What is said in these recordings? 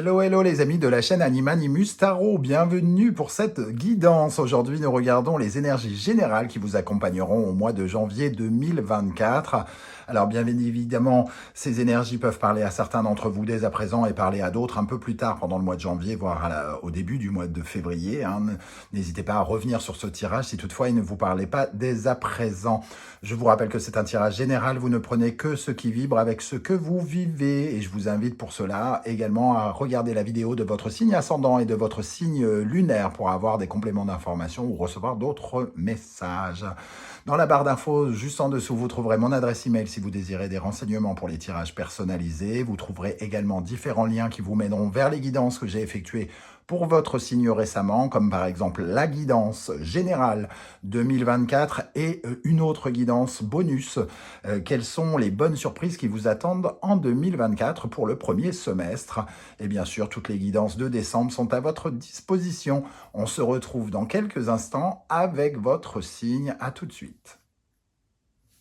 Hello, hello les amis de la chaîne Animanimus Tarot, bienvenue pour cette guidance. Aujourd'hui, nous regardons les énergies générales qui vous accompagneront au mois de janvier 2024. Alors bien évidemment, ces énergies peuvent parler à certains d'entre vous dès à présent et parler à d'autres un peu plus tard pendant le mois de janvier, voire au début du mois de février. N'hésitez pas à revenir sur ce tirage si toutefois il ne vous parlait pas dès à présent. Je vous rappelle que c'est un tirage général, vous ne prenez que ce qui vibre avec ce que vous vivez et je vous invite pour cela également à regarder la vidéo de votre signe ascendant et de votre signe lunaire pour avoir des compléments d'information ou recevoir d'autres messages. Dans la barre d'infos, juste en dessous, vous trouverez mon adresse email si vous désirez des renseignements pour les tirages personnalisés. Vous trouverez également différents liens qui vous mèneront vers les guidances que j'ai effectuées pour votre signe récemment, comme par exemple la guidance générale 2024 et une autre guidance bonus. Quelles sont les bonnes surprises qui vous attendent en 2024 pour le premier semestre? Et bien sûr, toutes les guidances de décembre sont à votre disposition. On se retrouve dans quelques instants avec votre signe. À tout de suite.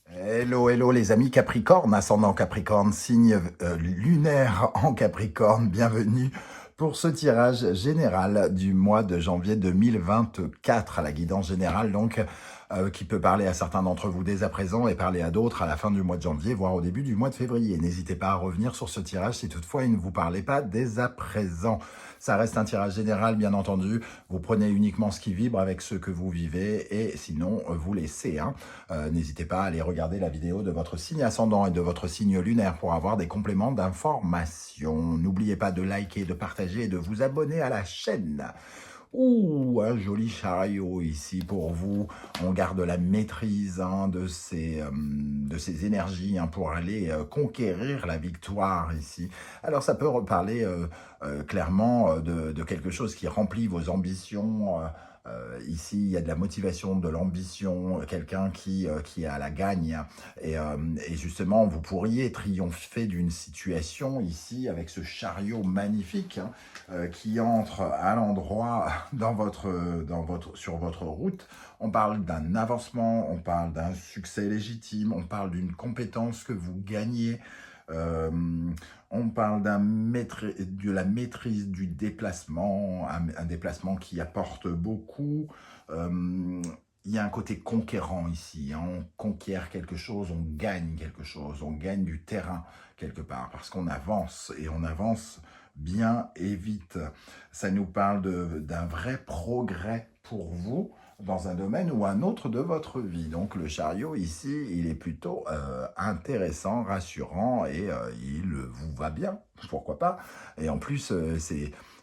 Hello, hello les amis Capricorne, ascendant Capricorne, signe lunaire en Capricorne, bienvenue pour ce tirage général du mois de janvier 2024, la guidance générale donc qui peut parler à certains d'entre vous dès à présent et parler à d'autres à la fin du mois de janvier, voire au début du mois de février. N'hésitez pas à revenir sur ce tirage si toutefois il ne vous parlait pas dès à présent. Ça reste un tirage général, bien entendu. Vous prenez uniquement ce qui vibre avec ce que vous vivez et sinon, vous laissez. N'hésitez pas à aller regarder la vidéo de votre signe ascendant et de votre signe lunaire pour avoir des compléments d'information. N'oubliez pas de liker, de partager et de vous abonner à la chaîne. Ouh, un joli chariot ici pour vous. On garde la maîtrise de ces énergies pour aller conquérir la victoire ici. Alors ça peut reparler clairement de quelque chose qui remplit vos ambitions. Ici, il y a de la motivation, de l'ambition, quelqu'un qui a la gagne. Et justement, vous pourriez triompher d'une situation ici avec ce chariot magnifique qui entre à l'endroit sur votre route. On parle d'un avancement, on parle d'un succès légitime, on parle d'une compétence que vous gagnez. On parle de la maîtrise du déplacement, un déplacement qui apporte beaucoup. Il y a un côté conquérant ici. On conquiert quelque chose, on gagne quelque chose, on gagne du terrain quelque part parce qu'on avance et on avance bien et vite. Ça nous parle d'un vrai progrès pour vous dans un domaine ou un autre de votre vie. Donc le chariot ici, il est plutôt intéressant, rassurant et il vous va bien, pourquoi pas. Et en plus,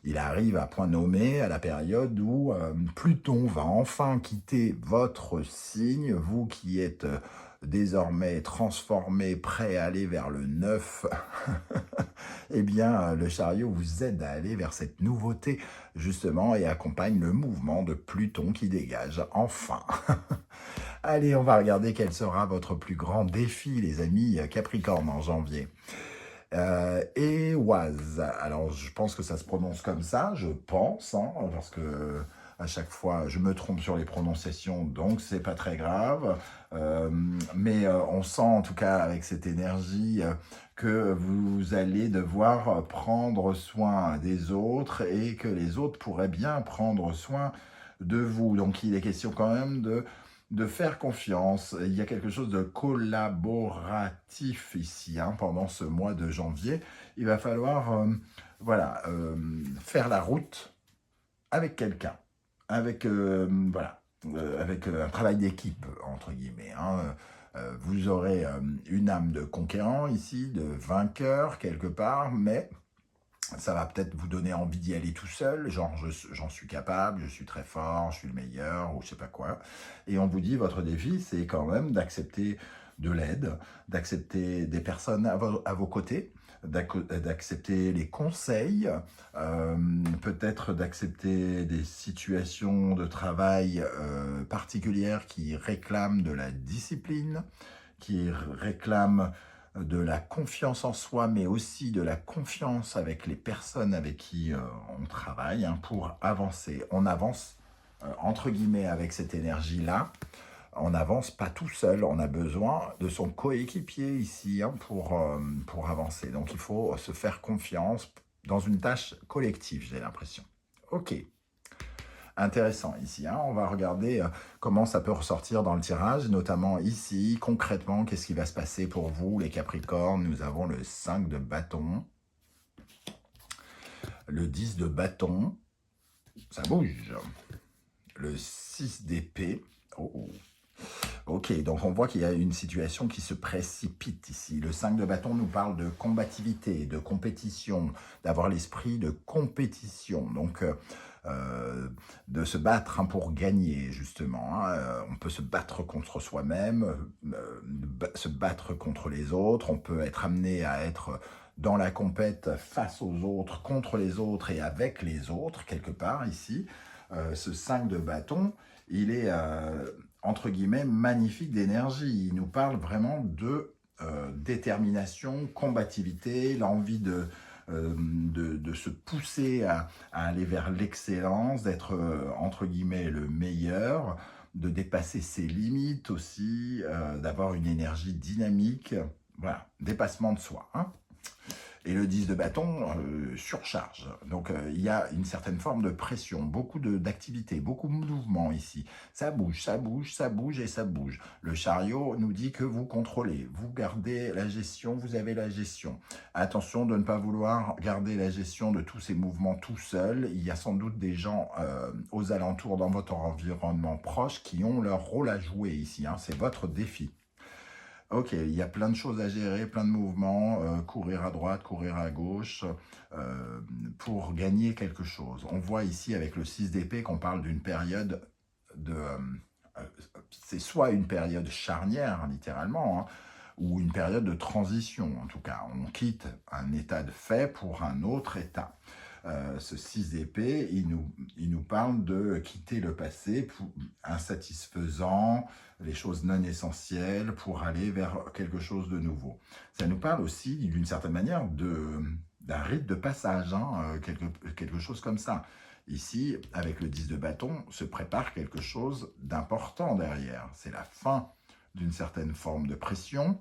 il arrive à point nommé à la période où Pluton va enfin quitter votre signe, vous qui êtes désormais transformé, prêt à aller vers le 9, eh bien, le chariot vous aide à aller vers cette nouveauté, justement, et accompagne le mouvement de Pluton qui dégage, enfin. Allez, on va regarder quel sera votre plus grand défi, les amis Capricorne, en janvier. Et Oise, alors je pense que ça se prononce comme ça, je pense, parce que à chaque fois je me trompe sur les prononciations, donc c'est pas très grave, mais on sent en tout cas avec cette énergie que vous allez devoir prendre soin des autres et que les autres pourraient bien prendre soin de vous, donc il est question quand même de faire confiance. Il y a quelque chose de collaboratif ici, pendant ce mois de janvier. Il va falloir faire la route avec quelqu'un, avec un travail d'équipe, entre guillemets. Vous aurez une âme de conquérant ici, de vainqueur quelque part, mais ça va peut-être vous donner envie d'y aller tout seul, genre j'en suis capable, je suis très fort, je suis le meilleur, ou je sais pas quoi. Et on vous dit, votre défi, c'est quand même d'accepter de l'aide, d'accepter des personnes à vos côtés, d'accepter les conseils, peut-être d'accepter des situations de travail particulières qui réclament de la discipline, qui réclament de la confiance en soi, mais aussi de la confiance avec les personnes avec qui on travaille pour avancer. On avance, entre guillemets, avec cette énergie-là. On n'avance pas tout seul, on a besoin de son coéquipier ici pour avancer. Donc il faut se faire confiance dans une tâche collective, j'ai l'impression. Ok, intéressant ici, hein. On va regarder comment ça peut ressortir dans le tirage, notamment ici, concrètement, qu'est-ce qui va se passer pour vous, les Capricornes. Nous avons le 5 de bâton, le 10 de bâton, ça bouge, le 6 d'épée. Oh, oh. Ok, donc on voit qu'il y a une situation qui se précipite ici. Le 5 de bâton nous parle de combativité, de compétition, d'avoir l'esprit de compétition. Donc, de se battre, hein, pour gagner, justement, hein. On peut se battre contre soi-même, se battre contre les autres. On peut être amené à être dans la compète face aux autres, contre les autres et avec les autres, quelque part, ici. Ce 5 de bâton, il est, entre guillemets, magnifique d'énergie. Il nous parle vraiment de détermination, combativité, l'envie de se pousser à aller vers l'excellence, d'être, entre guillemets, le meilleur, de dépasser ses limites aussi, d'avoir une énergie dynamique. Voilà, dépassement de soi, hein. Et le 10 de bâton surcharge. Donc il y a une certaine forme de pression, beaucoup d'activité, beaucoup de mouvement ici. Ça bouge, ça bouge, ça bouge et ça bouge. Le chariot nous dit que vous contrôlez, vous gardez la gestion, vous avez la gestion. Attention de ne pas vouloir garder la gestion de tous ces mouvements tout seul. Il y a sans doute des gens aux alentours, dans votre environnement proche, qui ont leur rôle à jouer ici, hein. C'est votre défi. Ok, il y a plein de choses à gérer, plein de mouvements, courir à droite, courir à gauche, pour gagner quelque chose. On voit ici avec le 6 d'épée qu'on parle d'une période de... c'est soit une période charnière, littéralement, hein, ou une période de transition, en tout cas. On quitte un état de fait pour un autre état. Ce 6 d'épée, il nous parle de quitter le passé insatisfaisant, les choses non essentielles, pour aller vers quelque chose de nouveau. Ça nous parle aussi, d'une certaine manière, d'un rite de passage, hein, quelque chose comme ça. Ici, avec le 10 de bâton, se prépare quelque chose d'important derrière. C'est la fin d'une certaine forme de pression.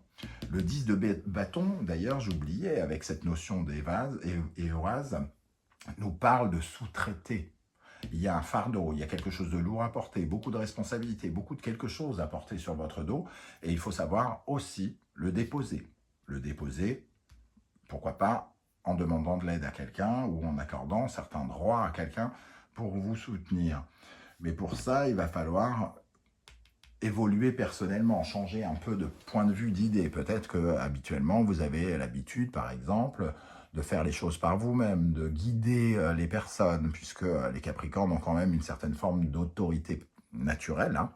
Le 10 de bâton, d'ailleurs, j'oubliais, avec cette notion d'éoise, nous parle de sous-traiter. Il y a un fardeau, il y a quelque chose de lourd à porter, beaucoup de responsabilités, beaucoup de quelque chose à porter sur votre dos, et il faut savoir aussi le déposer. Le déposer, pourquoi pas, en demandant de l'aide à quelqu'un ou en accordant certains droits à quelqu'un pour vous soutenir. Mais pour ça, il va falloir évoluer personnellement, changer un peu de point de vue, d'idée. Peut-être que habituellement vous avez l'habitude, par exemple, de faire les choses par vous-même, de guider les personnes, puisque les Capricornes ont quand même une certaine forme d'autorité naturelle, hein.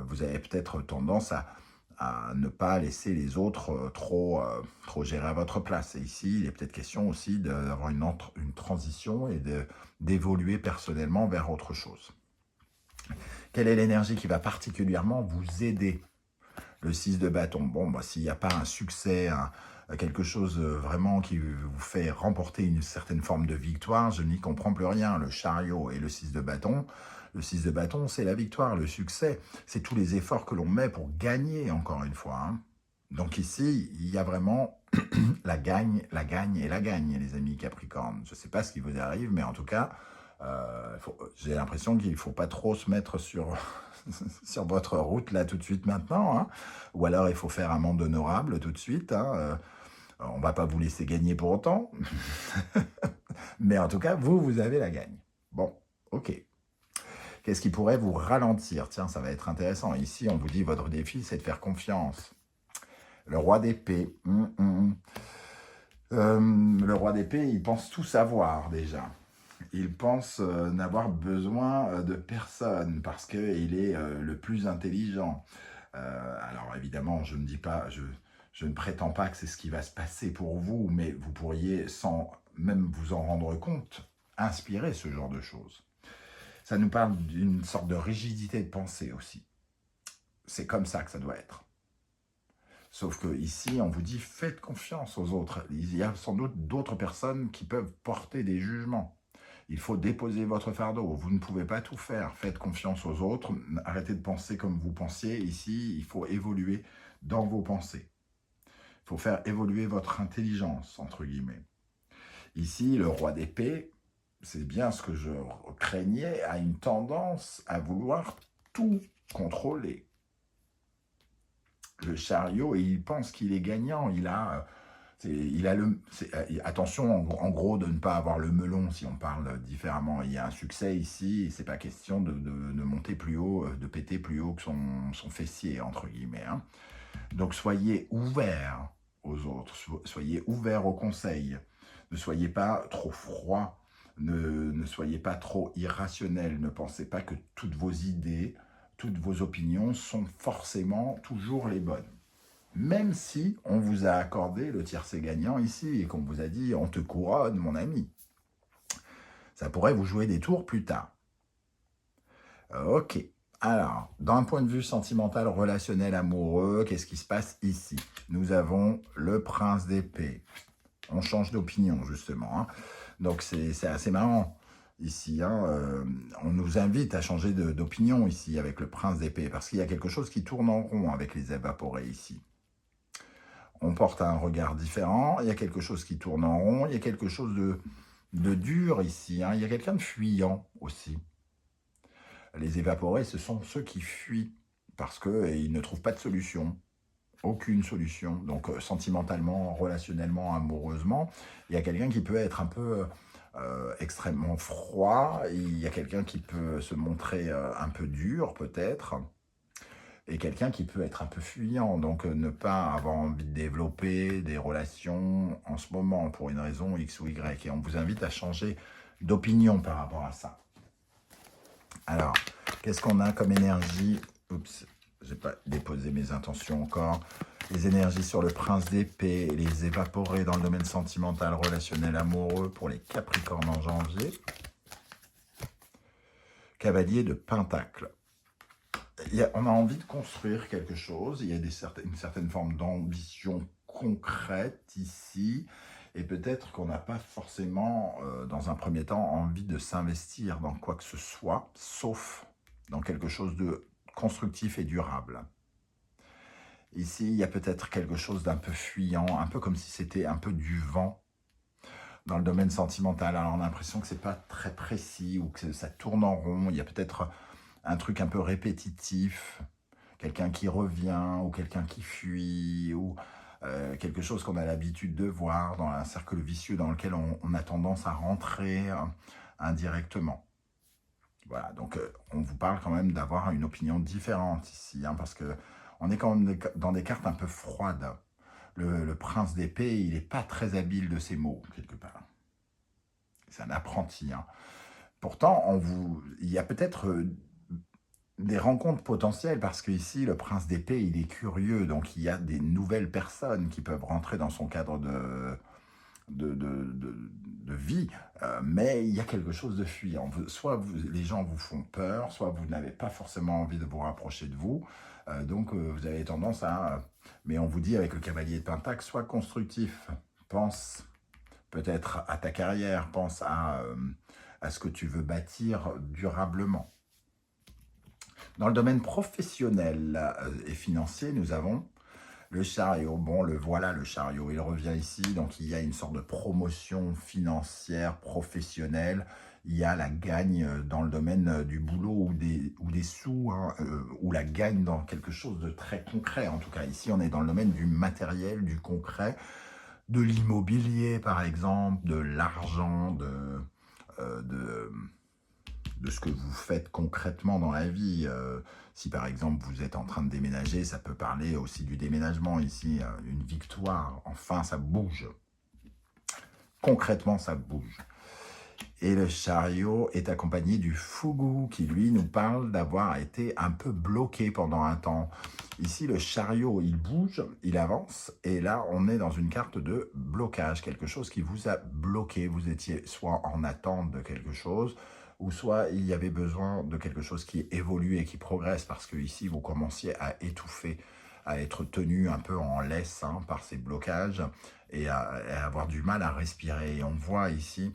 Vous avez peut-être tendance à ne pas laisser les autres trop gérer à votre place. Et ici, il est peut-être question aussi d'avoir une transition et d'évoluer personnellement vers autre chose. Quelle est l'énergie qui va particulièrement vous aider? Le 6 de bâton. Bon, bah, s'il n'y a pas un succès, quelque chose vraiment qui vous fait remporter une certaine forme de victoire, je n'y comprends plus rien. Le chariot et le 6 de bâton. Le 6 de bâton, c'est la victoire, le succès. C'est tous les efforts que l'on met pour gagner, encore une fois, hein. Donc ici, il y a vraiment la gagne, les amis Capricornes. Je ne sais pas ce qui vous arrive, mais en tout cas, j'ai l'impression qu'il ne faut pas trop se mettre sur, sur votre route là tout de suite maintenant, hein. Ou alors il faut faire un monde honorable tout de suite, hein. On ne va pas vous laisser gagner pour autant, mais en tout cas, vous avez la gagne. Bon, ok. Qu'est-ce qui pourrait vous ralentir? Tiens, ça va être intéressant. Ici, on vous dit votre défi, c'est de faire confiance. Le roi d'épée. Le roi d'épée, il pense tout savoir déjà. Il pense n'avoir besoin de personne parce qu'il est le plus intelligent. Alors évidemment, je ne dis pas, je ne prétends pas que c'est ce qui va se passer pour vous, mais vous pourriez, sans même vous en rendre compte, inspirer ce genre de choses. Ça nous parle d'une sorte de rigidité de pensée aussi. C'est comme ça que ça doit être. Sauf que ici, on vous dit, faites confiance aux autres. Il y a sans doute d'autres personnes qui peuvent porter des jugements. Il faut déposer votre fardeau. Vous ne pouvez pas tout faire. Faites confiance aux autres. Arrêtez de penser comme vous pensiez. Ici, il faut évoluer dans vos pensées. Il faut faire évoluer votre intelligence, entre guillemets. Ici, le roi d'épée, c'est bien ce que je craignais, a une tendance à vouloir tout contrôler. Le chariot, et il pense qu'il est gagnant, attention en gros de ne pas avoir le melon si on parle différemment. Il y a un succès ici, c'est pas question de monter plus haut, de péter plus haut que son fessier, entre guillemets. Hein. Donc soyez ouverts aux autres, soyez ouverts aux conseils, ne soyez pas trop froid, ne soyez pas trop irrationnel, ne pensez pas que toutes vos idées, toutes vos opinions sont forcément toujours les bonnes. Même si on vous a accordé le tiercé gagnant ici et qu'on vous a dit « on te couronne, mon ami ». Ça pourrait vous jouer des tours plus tard. Ok. Alors, d'un point de vue sentimental, relationnel, amoureux, qu'est-ce qui se passe ici? Nous avons le prince d'épée. On change d'opinion, justement. Hein. Donc, c'est assez marrant. Ici, hein, on nous invite à changer d'opinion ici avec le prince d'épée parce qu'il y a quelque chose qui tourne en rond avec les évaporés ici. On porte un regard différent, il y a quelque chose qui tourne en rond, il y a quelque chose de dur ici, hein. Il y a quelqu'un de fuyant aussi. Les évaporés, ce sont ceux qui fuient parce qu'ils ne trouvent pas de solution, aucune solution. Donc sentimentalement, relationnellement, amoureusement, il y a quelqu'un qui peut être un peu extrêmement froid, il y a quelqu'un qui peut se montrer un peu dur peut-être, et quelqu'un qui peut être un peu fuyant, donc ne pas avoir envie de développer des relations en ce moment pour une raison X ou Y. Et on vous invite à changer d'opinion par rapport à ça. Alors, qu'est-ce qu'on a comme énergie? Oups, je n'ai pas déposé mes intentions encore. Les énergies sur le prince d'épée, les évaporés dans le domaine sentimental, relationnel, amoureux pour les Capricornes en janvier. Cavalier de Pentacle. On a envie de construire quelque chose, il y a une certaine forme d'ambition concrète ici, et peut-être qu'on n'a pas forcément, dans un premier temps, envie de s'investir dans quoi que ce soit, sauf dans quelque chose de constructif et durable. Ici, il y a peut-être quelque chose d'un peu fuyant, un peu comme si c'était un peu du vent dans le domaine sentimental. Alors on a l'impression que c'est pas très précis ou que ça tourne en rond, il y a peut-être un truc un peu répétitif, quelqu'un qui revient ou quelqu'un qui fuit ou quelque chose qu'on a l'habitude de voir dans un cercle vicieux dans lequel on a tendance à rentrer indirectement. Voilà, donc on vous parle quand même d'avoir une opinion différente ici, hein, parce que on est quand même dans des cartes un peu froides. Le prince d'épée, il n'est pas très habile de ses mots, quelque part. C'est un apprenti. Hein. Pourtant, il y a peut-être des rencontres potentielles, parce qu'ici, le prince d'épée, il est curieux, donc il y a des nouvelles personnes qui peuvent rentrer dans son cadre de vie, mais il y a quelque chose de fuyant. Soit les gens vous font peur, soit vous n'avez pas forcément envie de vous rapprocher de vous, donc vous avez tendance à... Mais on vous dit avec le cavalier de Pentacle, sois constructif, pense peut-être à ta carrière, pense à ce que tu veux bâtir durablement. Dans le domaine professionnel et financier, nous avons le chariot. Bon, voilà le chariot, il revient ici, donc il y a une sorte de promotion financière, professionnelle. Il y a la gagne dans le domaine du boulot ou des sous, hein, ou la gagne dans quelque chose de très concret. En tout cas, ici, on est dans le domaine du matériel, du concret, de l'immobilier, par exemple, de l'argent, de ce que vous faites concrètement dans la vie. Si par exemple vous êtes en train de déménager, ça peut parler aussi du déménagement ici, une victoire, enfin ça bouge. Concrètement ça bouge. Et le chariot est accompagné du fougou qui lui nous parle d'avoir été un peu bloqué pendant un temps. Ici le chariot il bouge, il avance et là on est dans une carte de blocage, quelque chose qui vous a bloqué. Vous étiez soit en attente de quelque chose, ou soit il y avait besoin de quelque chose qui évolue et qui progresse, parce que ici vous commenciez à étouffer, à être tenu un peu en laisse hein, par ces blocages et à avoir du mal à respirer. Et on voit ici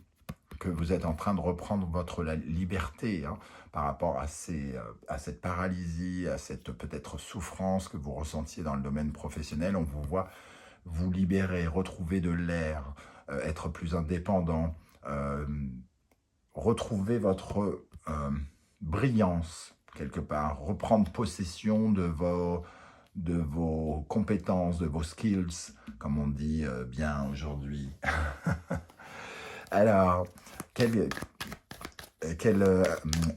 que vous êtes en train de reprendre votre liberté hein, par rapport à cette paralysie, à cette peut-être souffrance que vous ressentiez dans le domaine professionnel. On vous voit vous libérer, retrouver de l'air, être plus indépendant, retrouver votre brillance quelque part, reprendre possession de vos compétences, de vos skills, comme on dit bien aujourd'hui. Alors, quelle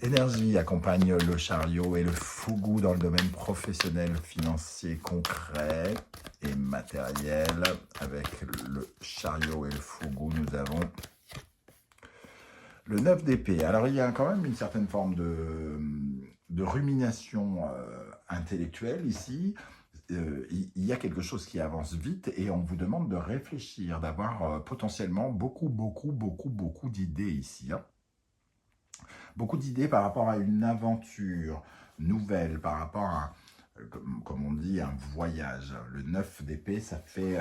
énergie accompagne le chariot et le fougou dans le domaine professionnel, financier, concret et matériel? Avec le chariot et le fougou, nous avons le 9 d'épée. Alors, il y a quand même une certaine forme de rumination intellectuelle ici. Il y a quelque chose qui avance vite et on vous demande de réfléchir, d'avoir potentiellement beaucoup d'idées ici. Hein. Beaucoup d'idées par rapport à une aventure nouvelle, par rapport à, comme on dit, un voyage. Le 9 d'épée, ça fait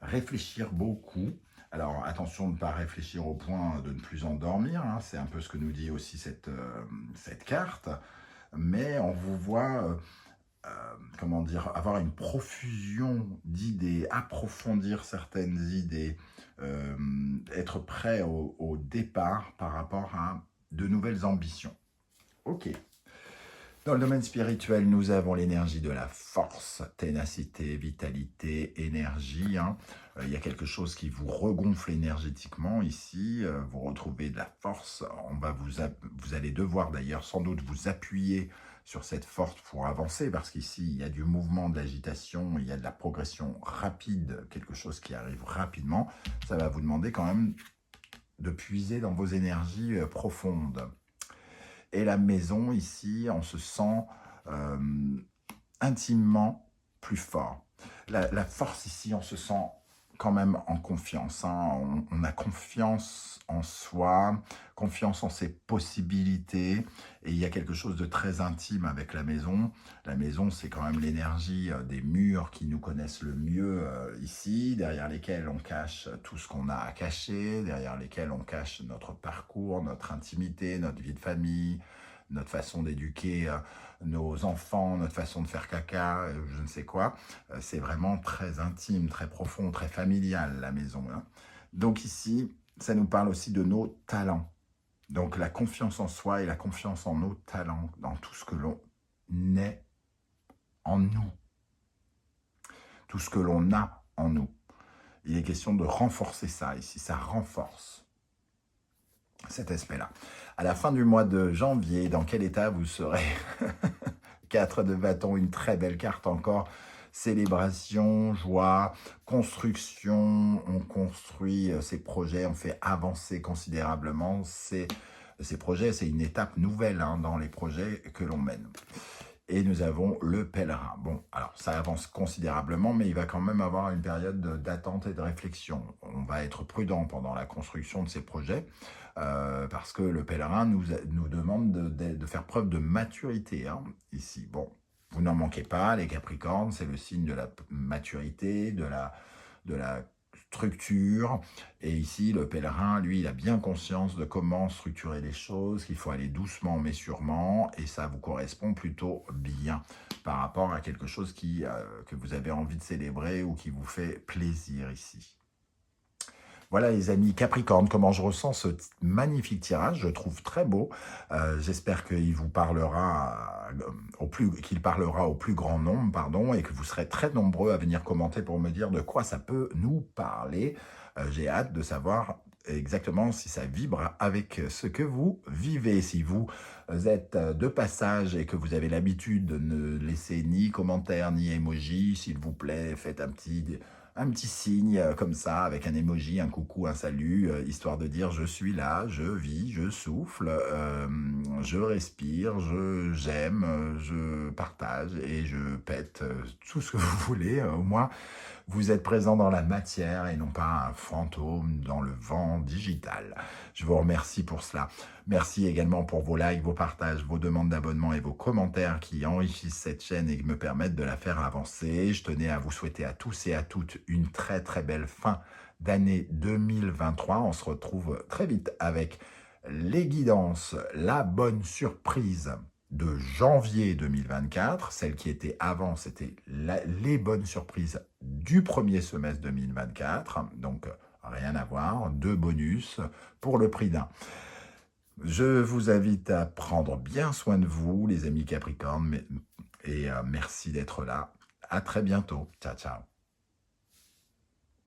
réfléchir beaucoup. Alors, attention de ne pas réfléchir au point de ne plus endormir. Hein. C'est un peu ce que nous dit aussi cette carte. Mais on vous voit, comment dire, avoir une profusion d'idées, approfondir certaines idées, être prêt au départ par rapport à de nouvelles ambitions. Ok. Dans le domaine spirituel, nous avons l'énergie de la force, ténacité, vitalité, énergie. Hein. Il y a quelque chose qui vous regonfle énergétiquement ici. Vous retrouvez de la force. Vous allez devoir d'ailleurs sans doute vous appuyer sur cette force pour avancer, parce qu'ici, il y a du mouvement, de l'agitation, il y a de la progression rapide, quelque chose qui arrive rapidement. Ça va vous demander quand même de puiser dans vos énergies profondes. Et la maison, ici, on se sent intimement plus fort. La force, ici, on se sent quand même en confiance. Hein. On a confiance en soi, confiance en ses possibilités. Et il y a quelque chose de très intime avec la maison. La maison, c'est quand même l'énergie des murs qui nous connaissent le mieux ici, derrière lesquels on cache tout ce qu'on a à cacher, derrière lesquels on cache notre parcours, notre intimité, notre vie de famille, notre façon d'éduquer nos enfants, notre façon de faire caca, je ne sais quoi. C'est vraiment très intime, très profond, très familial, la maison. Hein. Donc ici, ça nous parle aussi de nos talents. Donc la confiance en soi et la confiance en nos talents, dans tout ce que l'on est en nous. Tout ce que l'on a en nous. Il est question de renforcer ça ici, ça renforce cet aspect-là. À la fin du mois de janvier, dans quel état vous serez? 4 de bâton, une très belle carte encore. Célébration, joie, construction, on construit ses projets, on fait avancer considérablement ces projets. C'est une étape nouvelle hein, dans les projets que l'on mène. Et nous avons le pèlerin. Bon, alors ça avance considérablement, mais il va quand même avoir une période d'attente et de réflexion. On va être prudent pendant la construction de ces projets, parce que le pèlerin nous demande de faire preuve de maturité, hein, ici. Bon, vous n'en manquez pas, les Capricornes, c'est le signe de la maturité, de la structure. Et ici, le pèlerin, lui, il a bien conscience de comment structurer les choses, qu'il faut aller doucement mais sûrement, et ça vous correspond plutôt bien par rapport à quelque chose que vous avez envie de célébrer ou qui vous fait plaisir ici. Voilà les amis Capricorne, comment je ressens ce magnifique tirage, je trouve très beau. J'espère qu'il vous parlera qu'il parlera au plus grand nombre, pardon, et que vous serez très nombreux à venir commenter pour me dire de quoi ça peut nous parler. J'ai hâte de savoir exactement si ça vibre avec ce que vous vivez. Si vous êtes de passage et que vous avez l'habitude de ne laisser ni commentaire ni emoji, s'il vous plaît, faites un petit signe comme ça, avec un emoji, un coucou, un salut, histoire de dire je suis là, je vis, je souffle, je respire, j'aime, je partage et je pète tout ce que vous voulez. Au moins, vous êtes présent dans la matière et non pas un fantôme dans le vent digital. Je vous remercie pour cela. Merci également pour vos likes, vos partages, vos demandes d'abonnement et vos commentaires qui enrichissent cette chaîne et me permettent de la faire avancer. Je tenais à vous souhaiter à tous et à toutes une très très belle fin d'année 2023. On se retrouve très vite avec les guidances, la bonne surprise de janvier 2024. Celle qui était avant, c'était les bonnes surprises du premier semestre 2024. Donc, rien à voir, 2 bonus pour le prix d'un. Je vous invite à prendre bien soin de vous, les amis Capricornes, et merci d'être là. À très bientôt. Ciao, ciao.